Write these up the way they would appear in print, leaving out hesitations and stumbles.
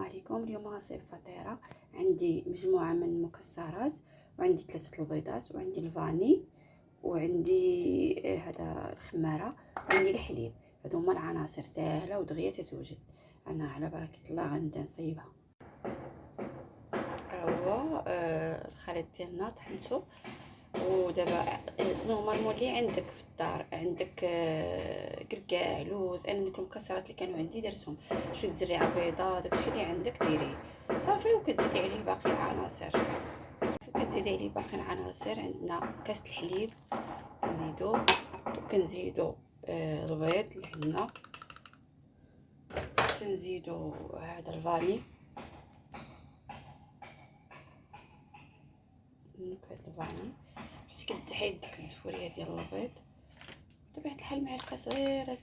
عليكم. اليوم غنصايب فطيره. عندي مجموعه من المكسرات، وعندي 3 البيضات، وعندي الفاني، وعندي هذا الخماره، وعندي الحليب. هادو هما العناصر ساهله ودغيا تتوجد. انا على بركه الله غنبدا نصايبها. هو الخليط ديالنا طحنتو، ودابا نورمالمون اللي عندك في الدار، عندك كركاع، لوز، انا ديك المكسرات اللي كانوا عندي درتهم، شويه الزريعه بيضاء، داكشي اللي عندك ديريه صافي. وكتزيدي عليه باقي العناصر، عندنا كاس الحليب كنزيدو، وكنزيدو البيض اللي عندنا، تنزيدو هذا الفاني، نكهه الفاني باش كتحيد ديك الزفوريه ديال البيض. بطبيعه الحال معلقه صغيره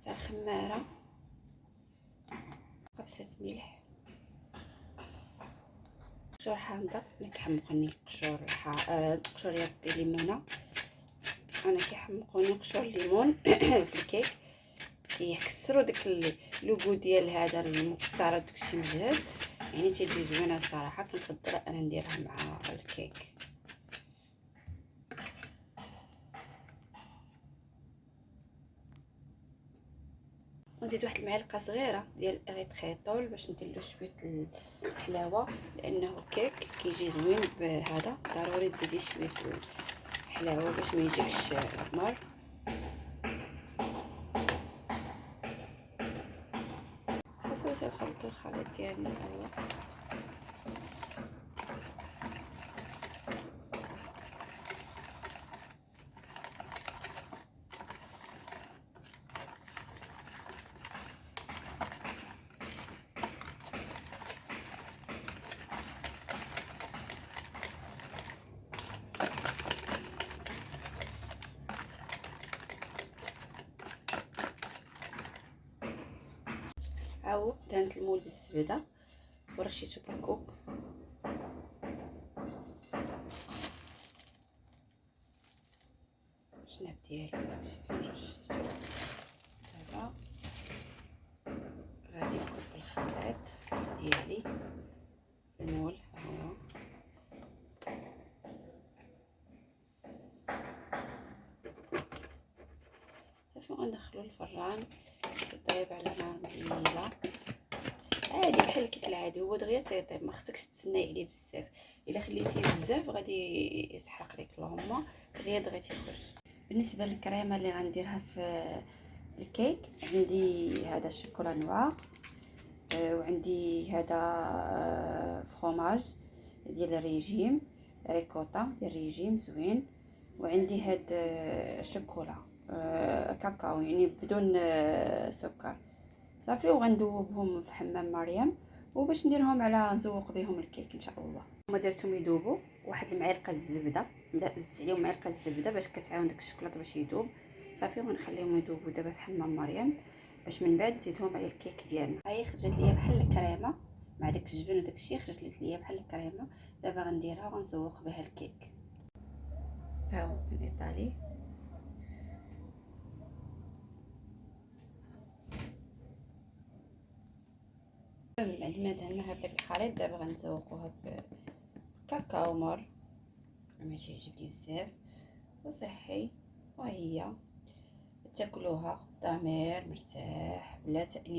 تاع الخماره، قبصه ملح، قشور حامضه. انا كيحمقني قشوريات ديال الليمونه، انا كيحمقوني قشور الليمون في الكيك، كيكسروا داك اللوغو ديال هذا المكسرات، داكشي مجهد يعني تيجي زوينه الصراحه. كنفضل انا نديرها مع الكيك. نزيد واحد المعلقه صغيره ديال اريتريتول باش ندير له شويه الحلاوه، لانه كيك كيجي زوين بهذا. ضروري تزيدي شويه الحلاوه باش ما يجيكش مر. صافي تنخلطوا الخليط ديالنا الاول. هاو دهنت المول بالزبده ورشيته بالكوك. الجناب ديالو داكشي فين رشيتو. دابا غادي نكب الخليط ديالي في المول. ها هو صافي، وغندخلو الفران يطيب على نار مهيله عادي بحال الكيك العادي. هو دغيا تيطيب، ما خصكش تسناي عليه بزاف. الا خليتيه بزاف غادي يسحرق لك اللهم، دغيا تيخرج. بالنسبه للكريمه اللي غنديرها في الكيك، عندي هذا الشوكولا نوار، وعندي هذا فروماج ديال الريجيم، ريكوتا ديال الريجيم زوين، وعندي هاد الشوكولا كاكاو يعني بدون سكر صافي. وغندوبهم في حمام مريم، وباش نديرهم على نزوق بهم الكيك ان شاء الله. هما درتهم يذوبوا، واحد المعلقه الزبده، زدت عليهم معلقه الزبده باش كتعاون داك الشوكولاط باش يذوب صافي. ونخليهم يذوبوا دابا في حمام مريم باش من بعد نزيدهم على الكيك ديالنا. هاي خرجت ليا بحال الكريمه مع داك الجبن وداك الشيء، خرجت ليا بحال الكريمه. دابا غنديرها وغنزوق بها الكيك. ها هو من ايطالي. بعد ما دهناها بداك الخليط، دابا غنزوقوها بكاكاو مر، ما تيعجبني بزاف وصحي، وهي تاكلوها ضمير مرتاح بلا تأنيب.